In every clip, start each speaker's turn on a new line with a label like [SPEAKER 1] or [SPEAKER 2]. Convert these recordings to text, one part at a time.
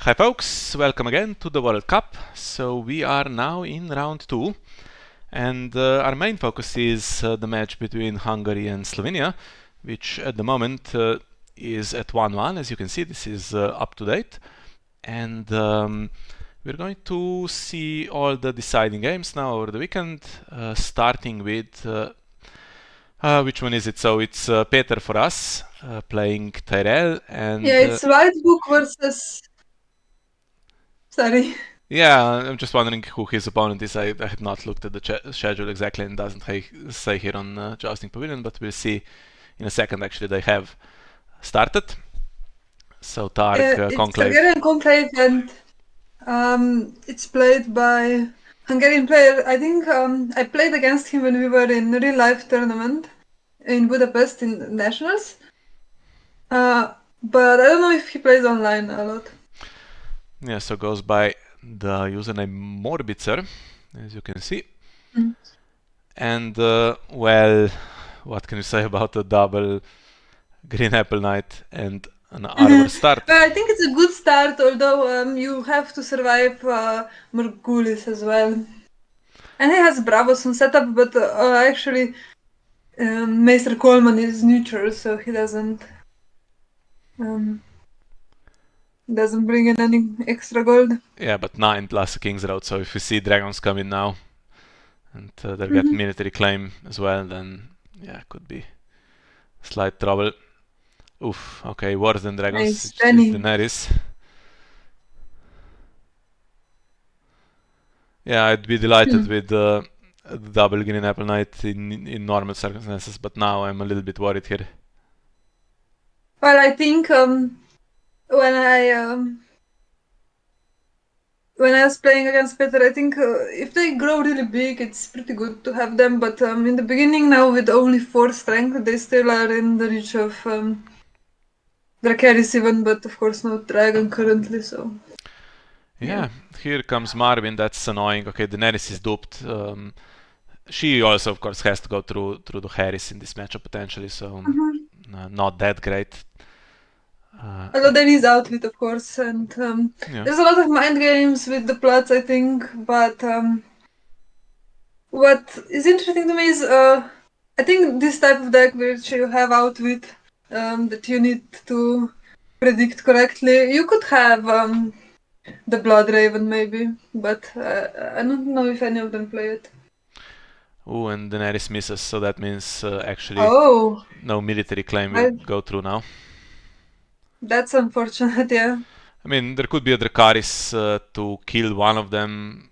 [SPEAKER 1] Hi folks, welcome again to the World Cup. So we are now in round 2 and our main focus is the match between Hungary and Slovenia, which at the moment is at 1-1. As you can see, this is up to date. And we're going to see all the deciding games now over the weekend, starting with which one is it? So it's Peter for us, playing Tyrell, and
[SPEAKER 2] Yeah, it's White Book versus. Sorry.
[SPEAKER 1] yeah, I'm just wondering who his opponent is. I have not looked at the schedule exactly, and doesn't say here on Jousting Pavilion, but we'll see in a second. Actually, they have started. So Targ
[SPEAKER 2] It's
[SPEAKER 1] Conclave.
[SPEAKER 2] Targaryen Conclave, and it's played by Hungarian player. I think I played against him when we were in real life tournament in Budapest in Nationals. But I don't know if he plays online a lot.
[SPEAKER 1] Yeah, so goes by the username Morbitzer, as you can see.
[SPEAKER 2] Mm.
[SPEAKER 1] And well, what can you say about a double Green Apple Knight and an Arbor start?
[SPEAKER 2] Well, I think it's a good start, although you have to survive Morgulis as well. And he has Bravos on setup, but actually Meister Coleman is neutral, so he um, doesn't bring in any extra gold.
[SPEAKER 1] Yeah, but 9 plus a King's Road, so if we see dragons come in now and they'll get military claim as well, then yeah, could be slight trouble. Oof, okay, worse than dragons,
[SPEAKER 2] Nice,
[SPEAKER 1] it's
[SPEAKER 2] Danny.
[SPEAKER 1] Daenerys. Yeah, I'd be delighted with the double Green Apple Knight in normal circumstances, but now I'm a little bit worried here.
[SPEAKER 2] Well, I think when I when I was playing against Peter, I think if they grow really big, it's pretty good to have them. But in the beginning, now with only 4 strength, they still are in the reach of Dracarys even, but of course no dragon currently. So
[SPEAKER 1] Yeah, here comes Marvin, that's annoying. Okay, Daenerys is duped. She also, of course, has to go through the Harris in this matchup potentially, so not that great.
[SPEAKER 2] Although there is outfit, of course, and
[SPEAKER 1] Yeah.
[SPEAKER 2] there's a lot of mind games with the plots, I think. But what is interesting to me is, I think this type of deck, which you have outwit, that you need to predict correctly. You could have the Blood Raven maybe, but I don't know if any of them play it.
[SPEAKER 1] Ooh, and Daenerys misses, so that means actually
[SPEAKER 2] Oh,
[SPEAKER 1] no military claim will
[SPEAKER 2] well,
[SPEAKER 1] go through now.
[SPEAKER 2] that's unfortunate. Yeah.
[SPEAKER 1] I mean, there could be a Dracarys to kill one of them.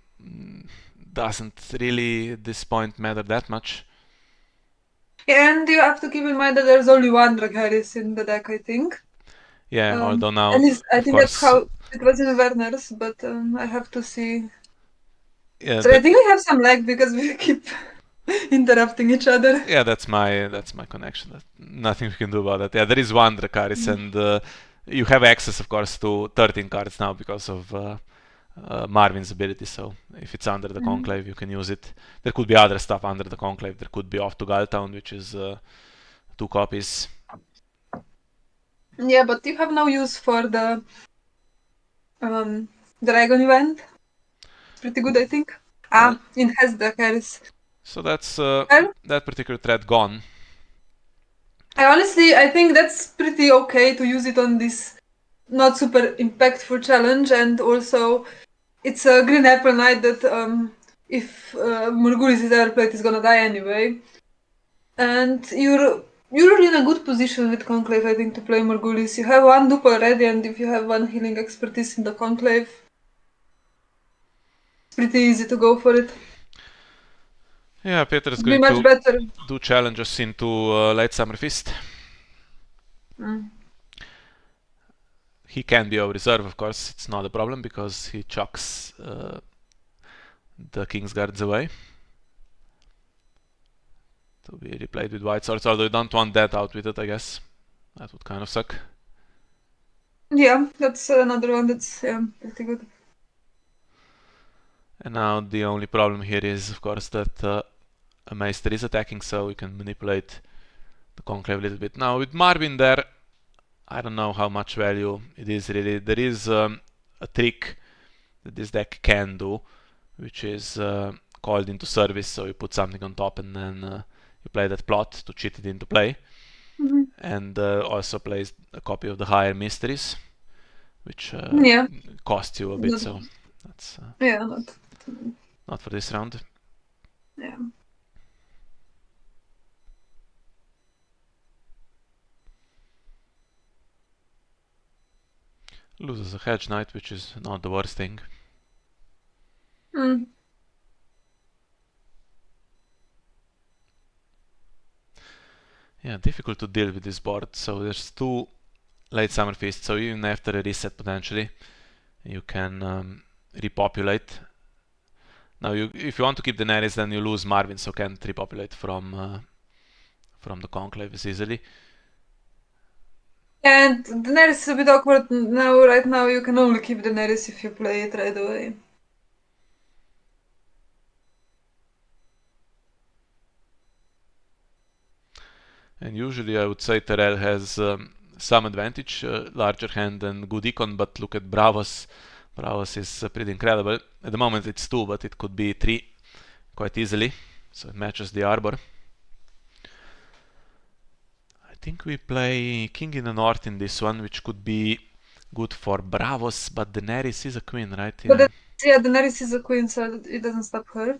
[SPEAKER 1] Doesn't really at this point matter that much.
[SPEAKER 2] And you have to keep in mind that there's only one Dracarys in the deck, I think.
[SPEAKER 1] Yeah, although
[SPEAKER 2] At
[SPEAKER 1] now,
[SPEAKER 2] least I
[SPEAKER 1] of
[SPEAKER 2] think that's
[SPEAKER 1] course,
[SPEAKER 2] how it was in Werner's, but I have to see.
[SPEAKER 1] yeah,
[SPEAKER 2] So I think we have some lag because we keep interrupting each other.
[SPEAKER 1] yeah, that's my connection. Nothing we can do about that. Yeah, there is one Dracarys, and you have access, of course, to 13 cards now because of Marvin's ability. So if it's under the Conclave, you can use it. There could be other stuff under the Conclave. There could be off to Galtown, which is 2 copies.
[SPEAKER 2] Yeah, but you have no use for the dragon event. It's pretty good, I think. It has the carries.
[SPEAKER 1] So that's
[SPEAKER 2] Well,
[SPEAKER 1] that particular thread gone.
[SPEAKER 2] I think that's pretty okay to use it on this not super impactful challenge, and also it's a green apple knight that if Murgulis is ever played is gonna die anyway. And you're in a good position with Conclave, I think, to play Morgulis. You have one dupe already, and if you have one healing expertise in the Conclave, it's pretty easy to go for it.
[SPEAKER 1] Yeah, Peter is
[SPEAKER 2] It'd be
[SPEAKER 1] going
[SPEAKER 2] much
[SPEAKER 1] to
[SPEAKER 2] better.
[SPEAKER 1] do challenges into Late Summer Feast.
[SPEAKER 2] Mm.
[SPEAKER 1] He can be over reserve, of course. It's not a problem because he chucks the King's Guards away to be replayed with white swords. Although you don't want that out with it, I guess. That would kind of suck.
[SPEAKER 2] Yeah, that's another one that's pretty good.
[SPEAKER 1] And now the only problem here is, of course, that a Meister is attacking, so we can manipulate the Conclave a little bit. Now with Marvin there, I don't know how much value it is really. There is a trick that this deck can do, which is called into service. So you put something on top and then you play that plot to cheat it into play. And also plays a copy of the Higher Mysteries, which
[SPEAKER 2] Yeah.
[SPEAKER 1] costs you a bit.
[SPEAKER 2] Not,
[SPEAKER 1] So that's
[SPEAKER 2] yeah,
[SPEAKER 1] not for this round.
[SPEAKER 2] yeah.
[SPEAKER 1] Loses a Hedge Knight, which is not the worst thing.
[SPEAKER 2] Mm.
[SPEAKER 1] Yeah, difficult to deal with this board. So there's 2 Late Summer Feasts, so even after a reset potentially, you can repopulate. Now, if you want to keep Daenerys, then you lose Marvin, so can't repopulate from the Conclave as easily.
[SPEAKER 2] And Daenerys is a bit awkward now. Right now, you can only keep Daenerys if you play it right away.
[SPEAKER 1] And usually I would say Tyrell has some advantage, larger hand and good econ, but look at Bravos. Bravos is pretty incredible. At the moment it's 2, but it could be 3 quite easily, so it matches the Arbor. I think we play King in the North in this one, which could be good for Bravos, but Daenerys is a queen, right?
[SPEAKER 2] But yeah, Daenerys is a queen, so it doesn't stop her.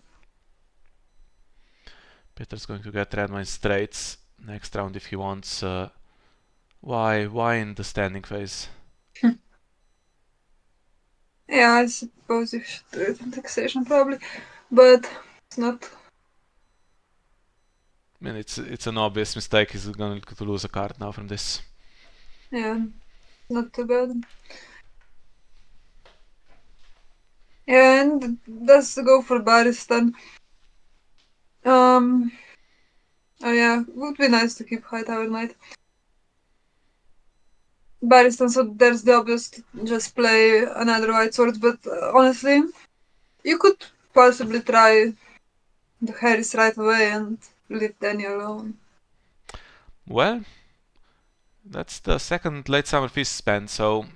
[SPEAKER 1] Peter's going to get red mine straights next round if he wants. Why in the standing phase?
[SPEAKER 2] Yeah, I suppose you should do it in taxation probably, but it's not.
[SPEAKER 1] I mean, it's an obvious mistake. He's going to lose a card now from this.
[SPEAKER 2] Yeah, not too bad. Yeah, and let's go for Baristan. Oh yeah, would be nice to keep Hightower Knight. Baristan, so there's the obvious just play another White Sword, but honestly, you could possibly try the Harris right away and leave Danny alone.
[SPEAKER 1] Well, that's the second late summer feast spent, so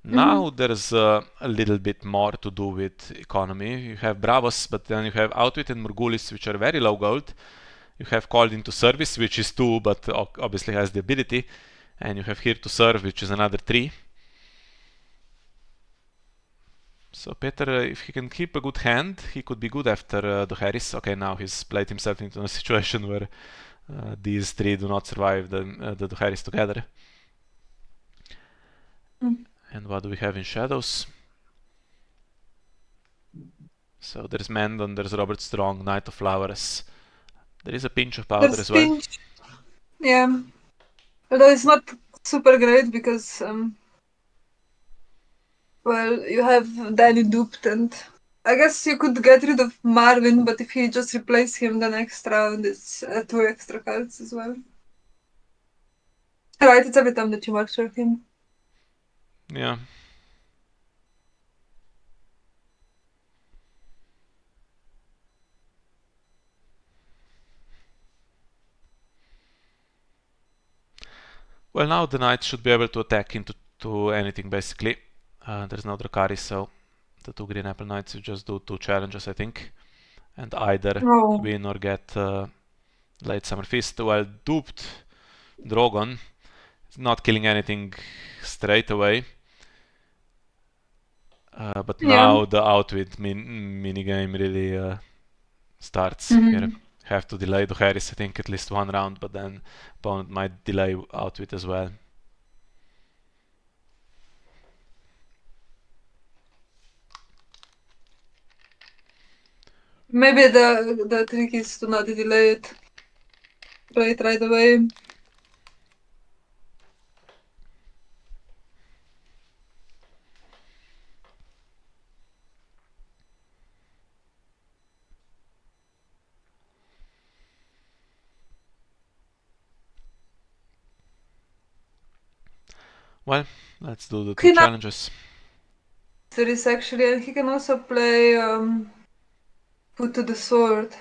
[SPEAKER 1] now there's a little bit more to do with economy. You have Bravos, but then you have Outwit and Morgulis, which are very low gold. You have Called into Service, which is 2, but obviously has the ability. And you have Here to Serve, which is another 3. So Peter, if he can keep a good hand, he could be good after the Harris. Okay, now he's played himself into a situation where these 3 do not survive the Harris together. And what do we have in shadows? So there's Mandon, there's Robert Strong, Knight of Flowers. There is a pinch of powder
[SPEAKER 2] There's
[SPEAKER 1] as well.
[SPEAKER 2] Pinch. Yeah. Although it's not super great because, well, you have Danny duped and I guess you could get rid of Marvin, but if he just replace him the next round, it's 2 extra cards as well. Right, it's every time that you mark him.
[SPEAKER 1] Yeah. Well, now the knight should be able to attack into anything basically. There's no Dracarys, so the 2 green apple knights, you just do 2 challenges, I think, and either win or get late summer feast. Well, duped Drogon, not killing anything straight away. But now the outwit minigame really starts here. Have to delay the Harris, I think, at least 1 round, but then opponent might delay outwit as well.
[SPEAKER 2] Maybe the trick is to not delay it. Play it right away.
[SPEAKER 1] Well, let's do the 2 challenges.
[SPEAKER 2] There is actually, and he can also play Put to the Sword.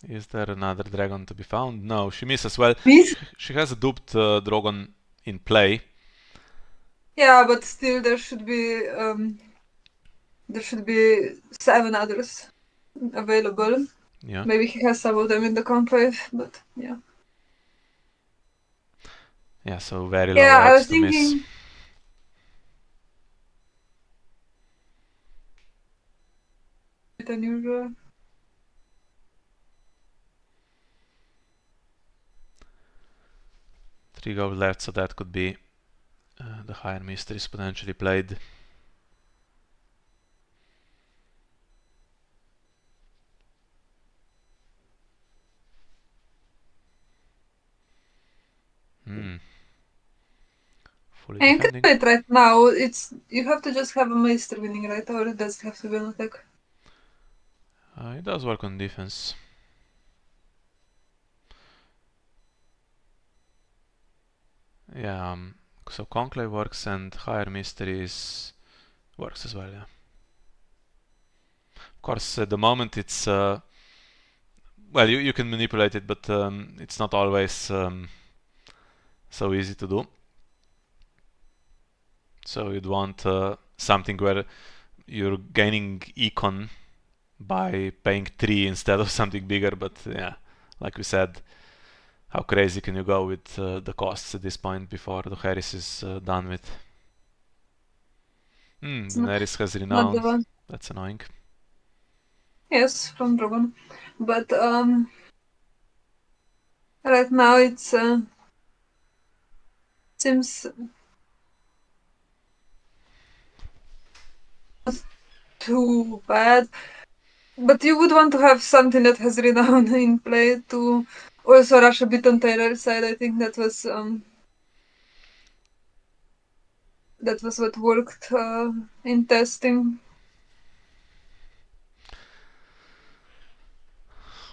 [SPEAKER 1] Is there another dragon to be found? No, she misses. Well,
[SPEAKER 2] Miss?
[SPEAKER 1] she has a duped dragon in play.
[SPEAKER 2] Yeah, but still there should be 7 others available.
[SPEAKER 1] Yeah.
[SPEAKER 2] Maybe he has some of them in the conclave, but yeah.
[SPEAKER 1] Yeah, so very low
[SPEAKER 2] Yeah, I
[SPEAKER 1] odds
[SPEAKER 2] was
[SPEAKER 1] to miss.
[SPEAKER 2] thinking bit unusual.
[SPEAKER 1] 3 gold left, so that could be the higher mysteries potentially played. Fully
[SPEAKER 2] And you can
[SPEAKER 1] defending.
[SPEAKER 2] do it right now. You have to just have a maester winning, right? Or it does have to be an attack.
[SPEAKER 1] It does work on defense. Yeah, so Conclave works and higher mysteries works as well, yeah. Of course, at the moment it's well, you can manipulate it, but it's not always so easy to do. So you'd want something where you're gaining econ by paying 3 instead of something bigger, but yeah, like we said, how crazy can you go with the costs at this point before the Harris is done with? Daenerys has
[SPEAKER 2] Not
[SPEAKER 1] renown.
[SPEAKER 2] the one.
[SPEAKER 1] That's annoying.
[SPEAKER 2] Yes, from Drogon. But right now it's seems too bad. But you would want to have something that has renown in play to also rush a bit on Tyrell's side. I think that was what worked in testing.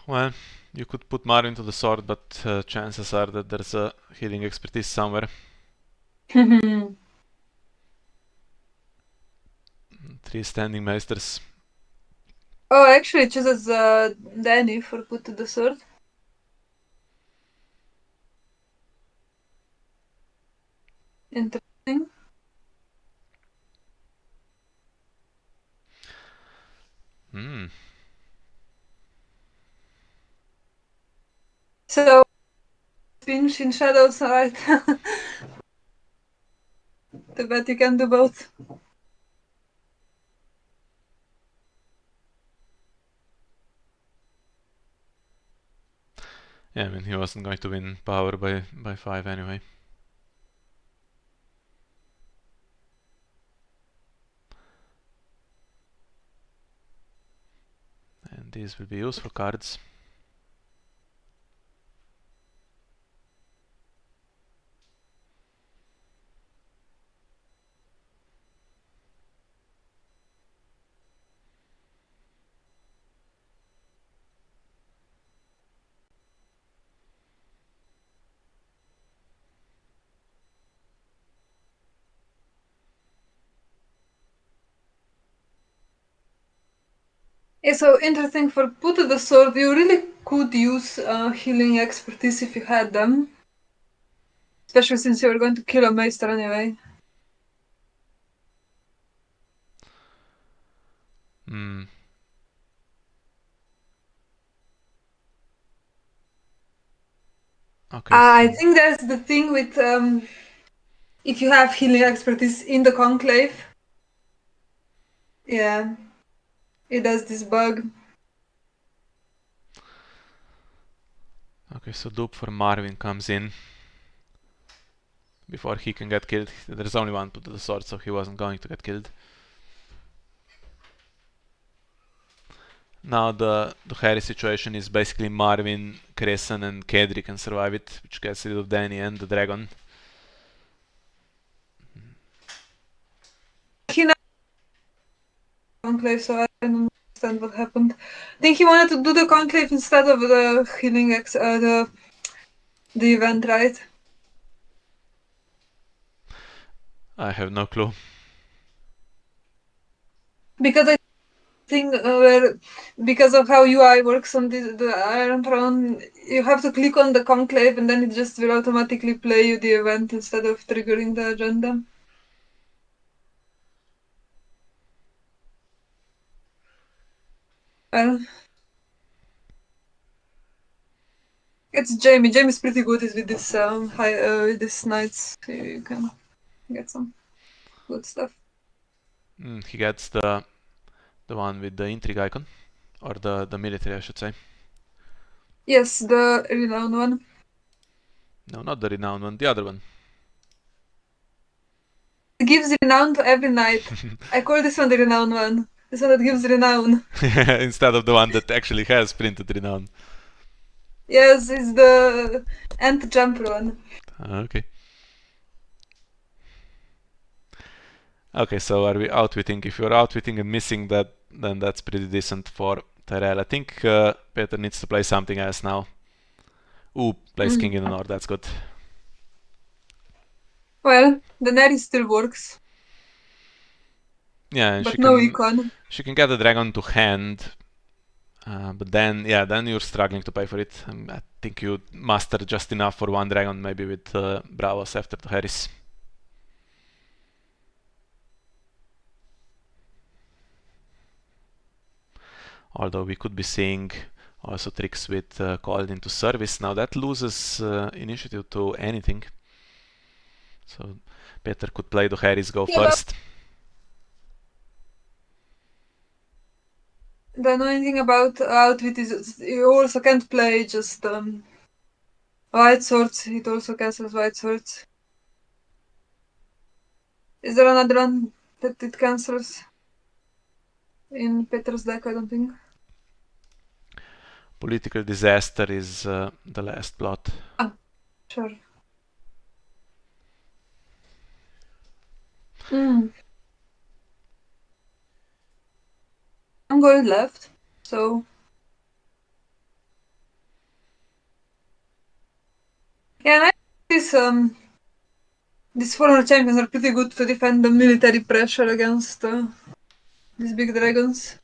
[SPEAKER 1] Well, you could put Marvin to the sword, but chances are that there's a healing expertise somewhere. 3 standing meisters.
[SPEAKER 2] Oh, actually, it chooses Danny for put to the sword. Interesting. So, Finch in Shadows, right? Too bad you can do both.
[SPEAKER 1] Yeah, I mean, he wasn't going to win power by 5 anyway. And these will be useful cards.
[SPEAKER 2] Yeah, so interesting for put to the sword, you really could use healing expertise if you had them. Especially since you were going to kill a Meister anyway.
[SPEAKER 1] Okay,
[SPEAKER 2] I
[SPEAKER 1] so
[SPEAKER 2] think that's the thing with if you have healing expertise in the Conclave. Yeah, it does this bug.
[SPEAKER 1] okay, so dupe for Marvin comes in before he can get killed. There's only one put to the sword, so he wasn't going to get killed. Now the Harry situation is basically Marvin, Crescent and Kedri can survive it, which gets rid of Danny and the dragon.
[SPEAKER 2] He now Conclave, so I don't understand what happened. I think he wanted to do the Conclave instead of the healing the event, right?
[SPEAKER 1] I have no clue.
[SPEAKER 2] Because thing where, because of how UI works on the Iron Throne, you have to click on the Conclave and then it just will automatically play you the event instead of triggering the agenda. Well, it's Jamie. Jamie's pretty good with this with this knights. You can get some good stuff.
[SPEAKER 1] He gets the one with the intrigue icon, or the military, I should say.
[SPEAKER 2] Yes, the renowned one.
[SPEAKER 1] No, not the renowned one, the other one.
[SPEAKER 2] It gives renown to every knight. I call this one the renowned one. This one that gives renown.
[SPEAKER 1] Instead of the one that actually has printed renown.
[SPEAKER 2] Yes, it's the anti-jumper one.
[SPEAKER 1] Okay. Okay, so are we outwitting? If you're outwitting and missing that, then that's pretty decent for Tyrell. I think Peter needs to play something else now. Ooh, plays King in the North, that's good.
[SPEAKER 2] Well, the Neri still works.
[SPEAKER 1] Yeah, and
[SPEAKER 2] but no econ.
[SPEAKER 1] She can get the dragon to hand, but then you're struggling to pay for it. I think you muster just enough for one dragon, maybe with Bravos after the Harris. Although we could be seeing also tricks with called into service. Now that loses initiative to anything. So Peter could play the Harris go first.
[SPEAKER 2] The annoying thing about outwit is you also can't play just white swords. It also cancels white swords. Is there another one that it cancels? In Peter's deck, I don't think.
[SPEAKER 1] Political disaster is the last plot.
[SPEAKER 2] Ah, sure. I'm going left, so yeah. And I think these foreign champions are pretty good to defend the military pressure against these big dragons.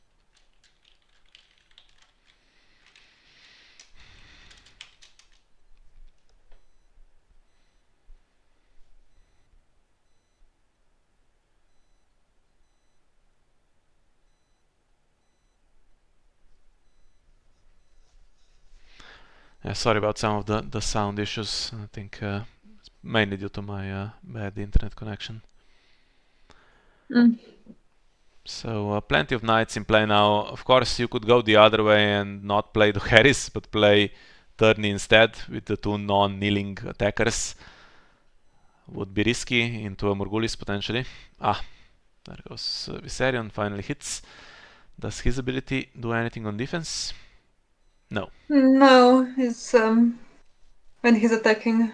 [SPEAKER 1] Yeah, sorry about some of the sound issues. I think it's mainly due to my bad internet connection. So plenty of knights in play now. Of course, you could go the other way and not play the Harris, but play Turney instead with the two non-kneeling attackers. Would be risky into a Morgulis potentially. There goes Viserion, finally hits. Does his ability do anything on defense? No.
[SPEAKER 2] No, it's when he's attacking.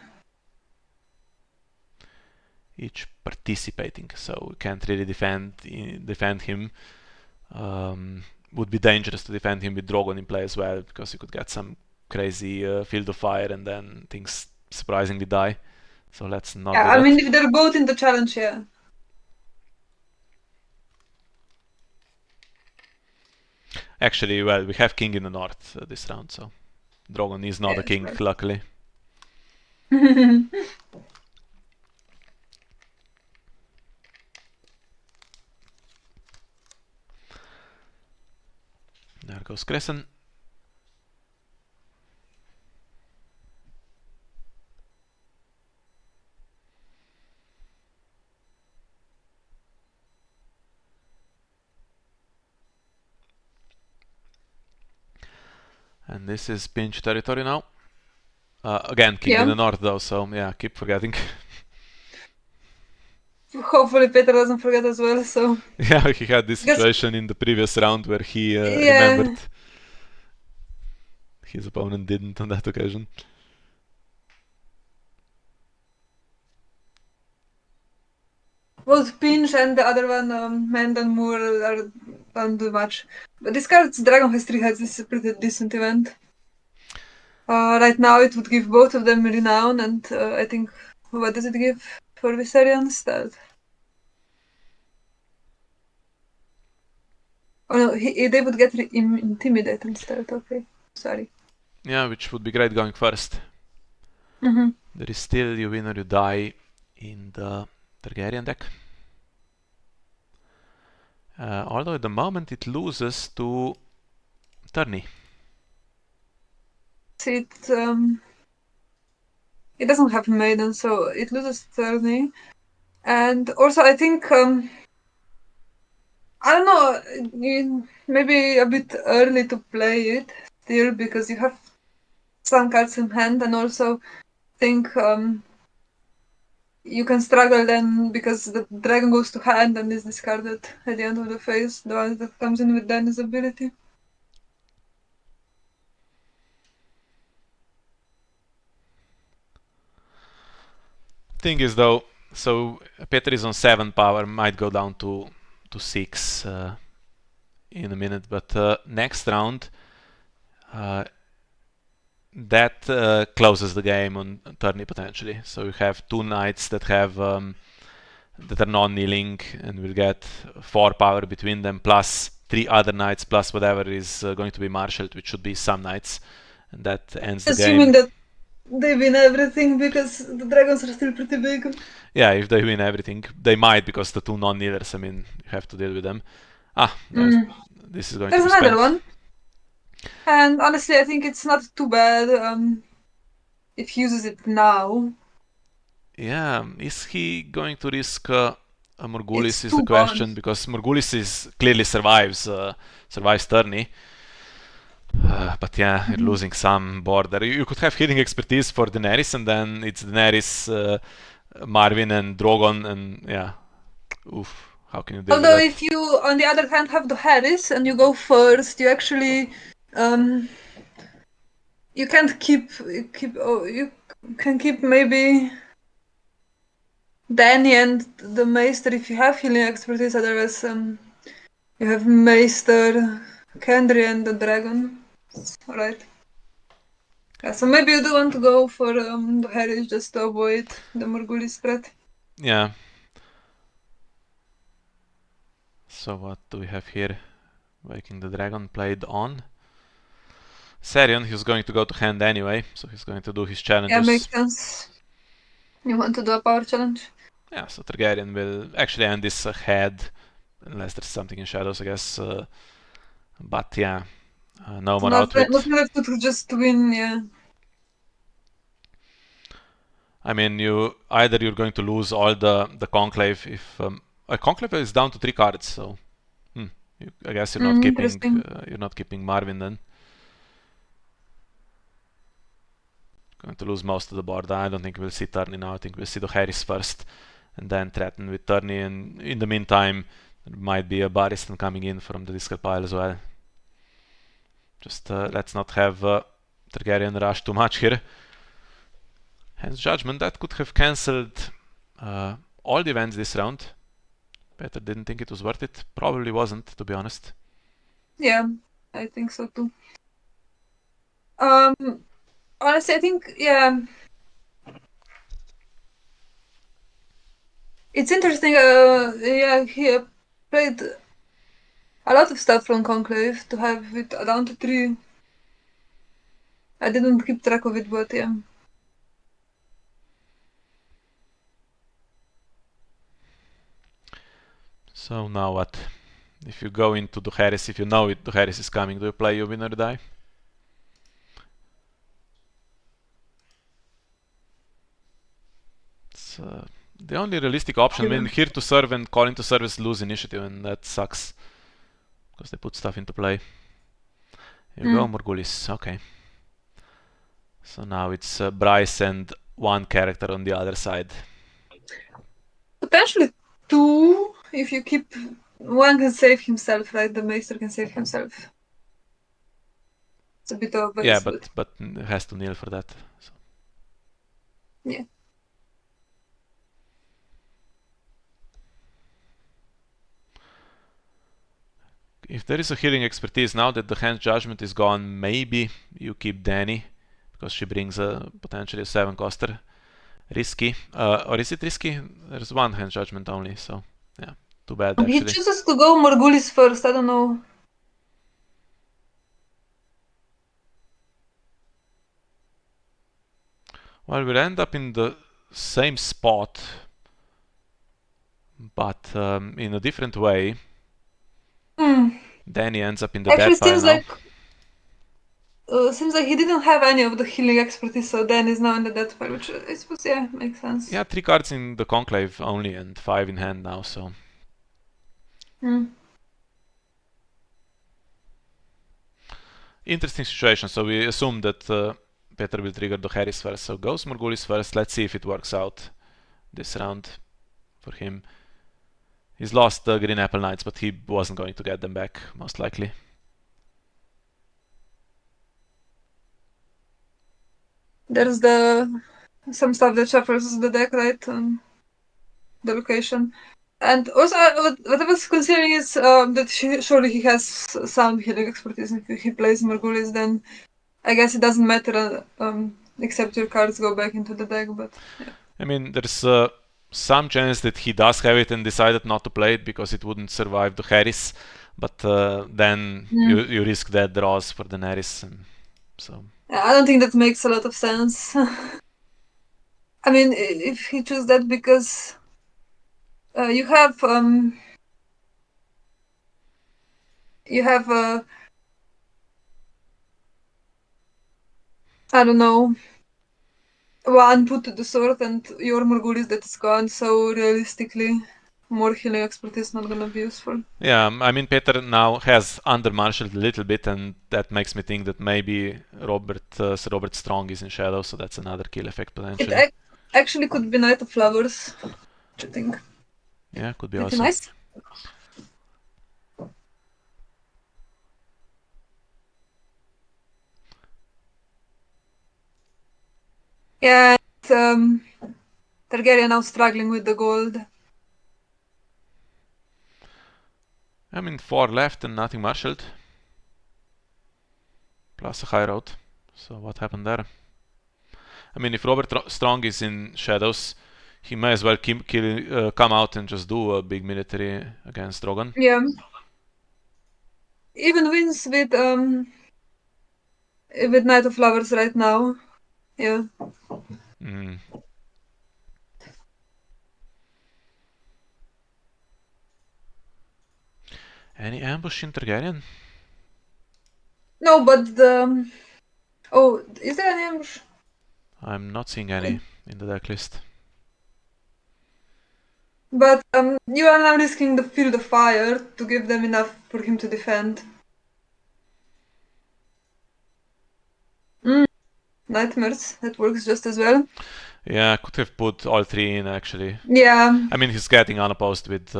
[SPEAKER 1] Each participating, so we can't really defend him. Would be dangerous to defend him with Drogon in play as well, because you could get some crazy field of fire and then things surprisingly die. So let's not do that.
[SPEAKER 2] I mean, if they're both in the challenge, yeah.
[SPEAKER 1] Actually, well, we have King in the North this round, so Drogon is not a king, right. Luckily. There goes Crescent. And this is pinch territory now. Again, King in the North though, so yeah, keep forgetting.
[SPEAKER 2] Hopefully Peter doesn't forget as well, so...
[SPEAKER 1] Yeah, he had this situation in the previous round where he remembered. His opponent didn't on that occasion.
[SPEAKER 2] Both Pinch and the other one, Mend and Moore, don't do much. But this card's Dragon has 3 heads, this is a pretty decent event. Right now it would give both of them renown, and I think... What does it give for Viserion instead? Oh no, they would get intimidate instead. Okay, sorry.
[SPEAKER 1] Yeah, which would be great going first.
[SPEAKER 2] Mm-hmm.
[SPEAKER 1] There is still you win or you die in the Targaryen deck. Although at the moment it loses to Turney.
[SPEAKER 2] See, it doesn't have maiden, so it loses Turney. And also, I think I don't know, maybe a bit early to play it still because you have some cards in hand, and also think you can struggle then because the dragon goes to hand and is discarded at the end of the phase. The one that comes in with Danny's ability.
[SPEAKER 1] Thing is though, so Peter is on 7 power, might go down to 6 in a minute, but next round that closes the game on Turney potentially. So you have 2 knights that have that are non-kneeling and will get 4 power between them, plus 3 other knights, plus whatever is going to be marshaled, which should be some knights, and that ends the game.
[SPEAKER 2] Assuming that they win everything because the dragons are still pretty big.
[SPEAKER 1] Yeah, if they win everything, they might because the 2 non-kneelers. I mean, you have to deal with them. This is going
[SPEAKER 2] There's
[SPEAKER 1] to be
[SPEAKER 2] another
[SPEAKER 1] spent.
[SPEAKER 2] one. And honestly, I think it's not too bad if he uses it now.
[SPEAKER 1] Yeah, is he going to risk a Morgulis
[SPEAKER 2] It's
[SPEAKER 1] is the
[SPEAKER 2] 2
[SPEAKER 1] question,
[SPEAKER 2] bonds.
[SPEAKER 1] because Morgulis is clearly survives Turney. But yeah, you're losing some border. You could have healing expertise for Daenerys, and then it's Daenerys, Marvin, and Drogon, and yeah, oof. How can you deal
[SPEAKER 2] Although
[SPEAKER 1] with
[SPEAKER 2] if
[SPEAKER 1] that?
[SPEAKER 2] you, on the other hand, have the Harris and you go first, you actually you can't keep you can keep maybe Danny and the Maester if you have healing expertise. Otherwise, you have Maester, Kendry, and the Dragon. Alright. Yeah, so maybe you do want to go for the Harris just to avoid the Morguli spread.
[SPEAKER 1] Yeah. So what do we have here? Waking the Dragon played on. Sarion, he's going to go to hand anyway, so he's going to do his
[SPEAKER 2] Yeah,
[SPEAKER 1] challenges.
[SPEAKER 2] makes sense. You want to do a power challenge?
[SPEAKER 1] Yeah, so Targaryen will actually end this ahead, unless there's something in shadows, I guess. But yeah, no more
[SPEAKER 2] Not
[SPEAKER 1] outwit.
[SPEAKER 2] enough to just win, yeah.
[SPEAKER 1] I mean, you're going to lose all the conclave if a conclave is down to 3 cards, so I guess
[SPEAKER 2] Interesting.
[SPEAKER 1] you're not keeping Marvin then. Going to lose most of the board. I don't think we'll see Turney now. I think we'll see the Harris first, and then threaten with Turney. And in the meantime, there might be a Barristan coming in from the discard pile as well. Just let's not have Targaryen rush too much here. Hence Judgment, that could have cancelled all the events this round. Peter didn't think it was worth it. Probably wasn't, to be honest.
[SPEAKER 2] Yeah, I think so too. Honestly, I think, yeah. It's interesting, yeah, he played a lot of stuff from Conclave to have it down to 3. I didn't keep track of it, but yeah.
[SPEAKER 1] So now what? If you go into the Harris, if you know it, the Harris is coming, do you play your win or die? It's the only realistic option. I mean, here to serve and call into service lose initiative, and that sucks. Because they put stuff into play. Here you go, Morgulis. Okay. So now it's Bryce and 1 character on the other side.
[SPEAKER 2] Potentially 2, if you keep... One can save himself, right? The Maester can save himself. It's a bit of a
[SPEAKER 1] Yeah,
[SPEAKER 2] but
[SPEAKER 1] but it has to kneel for that. So.
[SPEAKER 2] yeah.
[SPEAKER 1] If there is a healing expertise, now that the hand's judgment is gone, maybe you keep Danny, because she brings potentially a 7 coster. Risky. Or is it risky? There's 1 hand judgment only, so yeah, too bad
[SPEAKER 2] He
[SPEAKER 1] actually.
[SPEAKER 2] chooses to go Morgulis first, I don't know.
[SPEAKER 1] Well, we'll end up in the same spot, but in a different way. Danny ends up in the
[SPEAKER 2] Actually,
[SPEAKER 1] dead pile now.
[SPEAKER 2] Seems like he didn't have any of the healing expertise, so Dan is now in the death pile, which I suppose, yeah, makes sense.
[SPEAKER 1] Yeah, 3 cards in the Conclave only and 5 in hand now, so. Interesting situation. So we assume that Peter will trigger the Harris first. So goes Morgulis first. Let's see if it works out this round for him. He's lost the Green Apple Knights, but he wasn't going to get them back, most likely.
[SPEAKER 2] There's some stuff that shuffles the deck, right? The location. And also, what I was considering is that surely he has some healing expertise. If he plays Morgulis, then I guess it doesn't matter, except your cards go back into the deck, but yeah.
[SPEAKER 1] I mean, there's some chance that he does have it and decided not to play it because it wouldn't survive the Harris, but then you risk dead draws for the Harris, and so.
[SPEAKER 2] Yeah, I don't think that makes a lot of sense. I mean, if he chose that because you have I don't know, one put to the sword and your Morgulis that is gone, so realistically more healing expertise not gonna be useful.
[SPEAKER 1] Yeah, I mean, Peter now has under-marshaled a little bit, and that makes me think that maybe Sir Robert Strong is in shadow, so that's another kill effect potentially.
[SPEAKER 2] It actually could be Knight of Flowers, what you think?
[SPEAKER 1] Yeah, could be
[SPEAKER 2] Pretty
[SPEAKER 1] also.
[SPEAKER 2] nice. Yeah, Targaryen now struggling with the gold.
[SPEAKER 1] I mean, 4 left and nothing marshaled. Plus a high road. So what happened there? I mean, if Robert Strong is in shadows, he may as well come out and just do a big military against Drogon.
[SPEAKER 2] Yeah. Even wins with Knight of Flowers right now. Yeah.
[SPEAKER 1] Any ambush in Targaryen?
[SPEAKER 2] No, but the... Oh, is there any ambush?
[SPEAKER 1] I'm not seeing any in the deck list.
[SPEAKER 2] But you are now risking the Field of Fire to give them enough for him to defend. Nightmares, that works just as well.
[SPEAKER 1] Yeah, could have put all 3 in actually.
[SPEAKER 2] Yeah.
[SPEAKER 1] I mean, he's getting unopposed with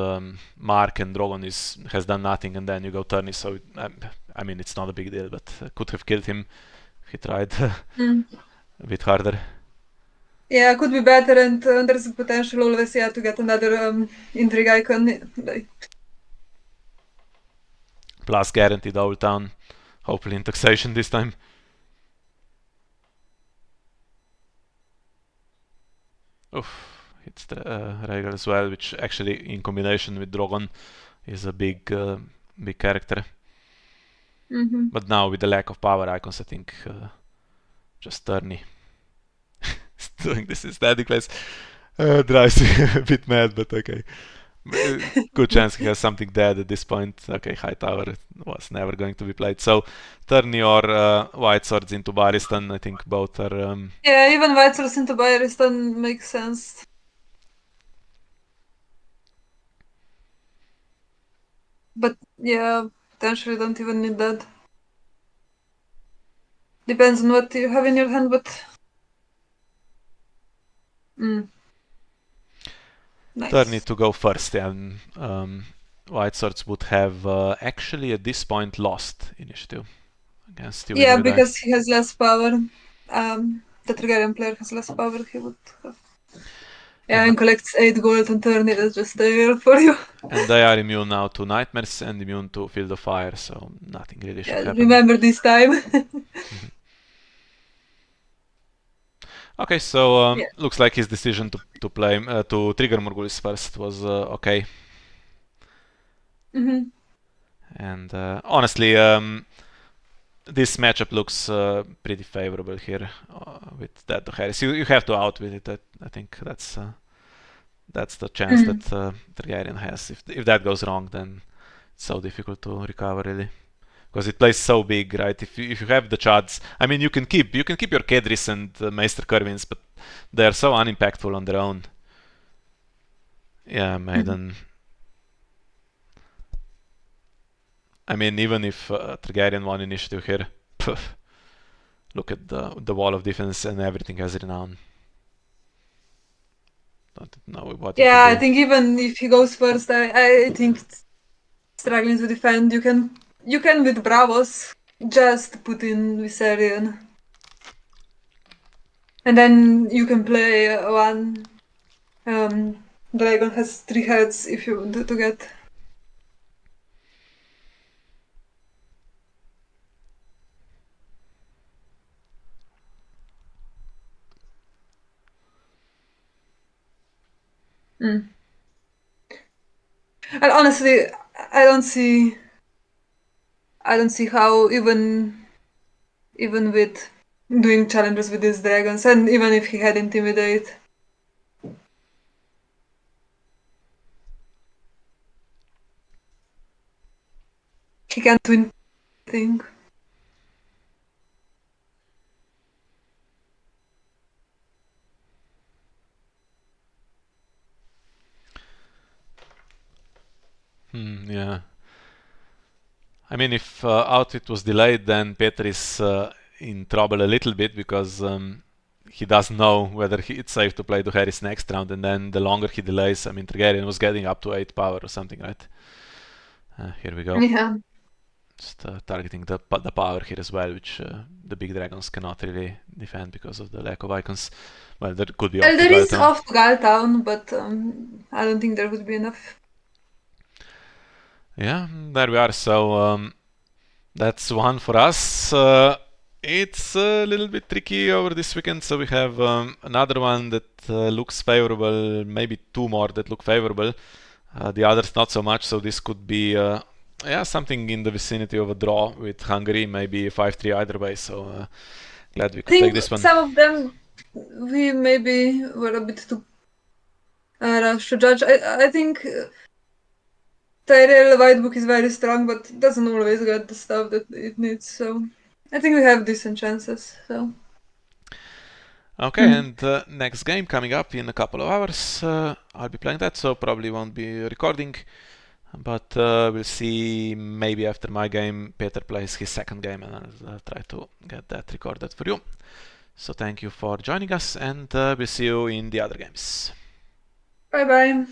[SPEAKER 1] Mark, and Drogon has done nothing, and then you go Turney, so I mean, it's not a big deal, but could have killed him if he tried a bit harder.
[SPEAKER 2] Yeah, could be better, and there's a potential always, yeah, to get another intrigue icon.
[SPEAKER 1] Plus guaranteed Old Town, hopefully in taxation this time. Oof, hits the Rhaegar as well, which actually in combination with Drogon is a big character. But now with the lack of power icons, I think just Turney doing this instead drives me a bit mad, but okay. Good chance he has something dead at this point. Okay, High Tower was never going to be played. So Turney or White Swords into Barristan, I think both are...
[SPEAKER 2] Yeah, even White Swords into Barristan makes sense. But yeah, potentially don't even need that. Depends on what you have in your hand, but... Nice.
[SPEAKER 1] Turney to go first, and White Swords would have actually at this point lost initiative against you.
[SPEAKER 2] Yeah, because he has less power. The Targaryen player has less power, he would have. Yeah, and collects 8 gold and Turney, that's just there for you.
[SPEAKER 1] And they are immune now to Nightmares and immune to Field of Fire, so nothing really should happen.
[SPEAKER 2] Remember this time.
[SPEAKER 1] Okay, so looks like his decision to play to trigger Morgulis first was okay. And honestly, this matchup looks pretty favorable here with that to Harris. You have to outwit it. I think that's the chance that Targaryen has. If that goes wrong, then it's so difficult to recover really, because it plays so big, right? If you have the Chads, I mean, you can keep your Kedris and Maester Kerwins, but they are so unimpactful on their own. Yeah, Maiden. I mean, even if Targaryen won initiative here, look at the wall of defense and everything has renown. Don't know what you
[SPEAKER 2] Yeah,
[SPEAKER 1] could
[SPEAKER 2] I
[SPEAKER 1] do.
[SPEAKER 2] think even if he goes first, I think struggling to defend, you can with Bravos just put in Viserion. And then you can play one dragon has 3 heads if you want to get. And honestly, I don't see how even with doing challenges with these dragons, and even if he had intimidate, he can't win anything.
[SPEAKER 1] Yeah. I mean, if outfit was delayed, then Peter is in trouble a little bit because he doesn't know whether it's safe to play to Harris next round, and then the longer he delays, I mean, Targaryen was getting up to 8 power or something, right? Here we go.
[SPEAKER 2] Yeah.
[SPEAKER 1] Just targeting the power here as well, which the big dragons cannot really defend because of the lack of icons. Well, there could be off
[SPEAKER 2] Well,
[SPEAKER 1] to
[SPEAKER 2] there is
[SPEAKER 1] Galtown.
[SPEAKER 2] off to Galtown, but I don't think there would be enough.
[SPEAKER 1] Yeah, there we are. So that's one for us. It's a little bit tricky over this weekend, so we have another one that looks favorable, maybe 2 more that look favorable. The others not so much, so this could be something in the vicinity of a draw with Hungary, maybe 5-3 either way, so glad we
[SPEAKER 2] I
[SPEAKER 1] could take
[SPEAKER 2] think
[SPEAKER 1] this one.
[SPEAKER 2] some of them we maybe were a bit too rushed to judge. I think Tyrell White Book is very strong, but it doesn't always get the stuff that it needs, so I think we have decent chances. So
[SPEAKER 1] Okay, and next game coming up in a couple of hours. I'll be playing that, so probably won't be recording. But we'll see. Maybe after my game, Peter plays his second game, and I'll try to get that recorded for you. So thank you for joining us, and we'll see you in the other games.
[SPEAKER 2] bye bye.